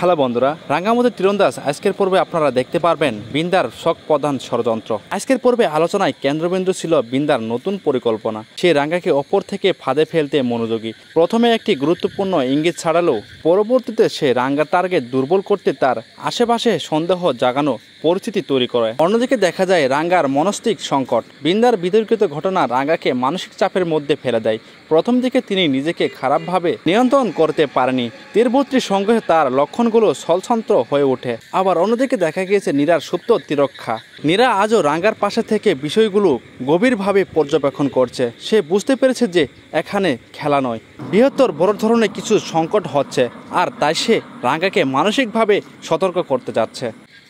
Hello বন্ধুরা, রাঙ্গামাটির তীরন্দাজ আজকের পর্বে আপনারা দেখতে পারবেন বিন্দার শক প্রধান ষড়যন্ত্র। আজকের পর্বে আলোচনায় কেন্দ্রবিন্দু ছিল বিন্দার নতুন পরিকল্পনা। সে রাঙ্গাকে অপর থেকে ফাঁদে ফেলতে মনোযোগী। প্রথমে একটি গুরুত্বপূর্ণ ইঙ্গিত ছাড়ালেও পরবর্তীতে সে রাঙ্গার টার্গেট দুর্বল করতে তার আশেপাশে সন্দেহ জাগানো পরিস্থিতি তৈরি করে। অন্যদিকে দেখা যায় রাঙ্গার মনস্তিক সংকট। বিন্দার বিতর্কিত ঘটনা রাঙ্গাকে মানসিক চাপের মধ্যে ফেলে দেয়। প্রথম দিকে তিনি নিজেকে খারাপভাবে নিয়ন্ত্রণ করতে পারেনি। তীরবর্তী সংঘে তার লক্ষণগুলো ছলছন্ত্র হয়ে ওঠে। আবার অন্যদিকে দেখা গিয়েছে নীরার সুপ্ত তিরক্ষা। নীরা আজও রাঙ্গার পাশে থেকে বিষয়গুলো গভীরভাবে পর্যবেক্ষণ করছে। সে বুঝতে পেরেছে যে এখানে খেলা নয়, বৃহত্তর বড় ধরনের কিছু সংকট হচ্ছে, আর তাই সে রাঙ্গাকে মানসিকভাবে সতর্ক করতে যাচ্ছে।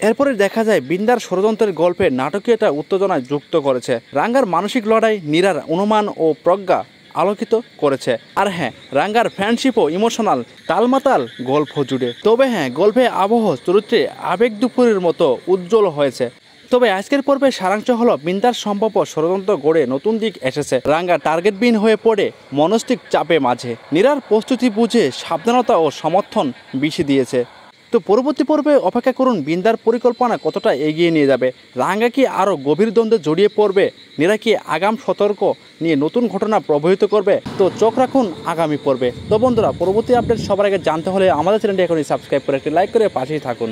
এরপরে দেখা যায় বিন্দার ষড়যন্ত্রের গল্পে নাটকীয়তা উত্তেজনায় যুক্ত করেছে। রাঙ্গার মানসিক লড়াই নীরার অনুমান ও প্রজ্ঞা আলোকিত করেছে। আর হ্যাঁ, রাঙ্গার ফ্রেন্ডশিপ ও ইমোশনাল তালমাতাল গল্প জুড়ে। তবে হ্যাঁ, গল্পে আবহ চরিত্রে আবেগ দুপুরের মতো উজ্জ্বল হয়েছে। তবে আজকের পর্বে সারাংশ হলো বিন্দার সম্ভাব্য ষড়যন্ত্র গড়ে নতুন দিক এসেছে। রাঙ্গা টার্গেটবিহীন হয়ে পড়ে মনস্তিক চাপে মাঝে। নীরার প্রস্তুতি বুঝে সাবধানতা ও সমর্থন বেশি দিয়েছে। তো পরবর্তী পর্বে অপেক্ষা করুন বিন্দার পরিকল্পনা কতটা এগিয়ে নিয়ে যাবে। রাঙ্গা কি আরও গভীর দ্বন্দ্বে জড়িয়ে পড়বে? নীরা কি আগাম সতর্ক নিয়ে নতুন ঘটনা প্রবাহিত করবে? তো চোখ রাখুন আগামী পর্বে। তো বন্ধুরা, পরবর্তী আপডেট সবার আগে জানতে হলে আমাদের চ্যানেলটি এখনই সাবস্ক্রাইব করে একটি লাইক করে পাশেই থাকুন।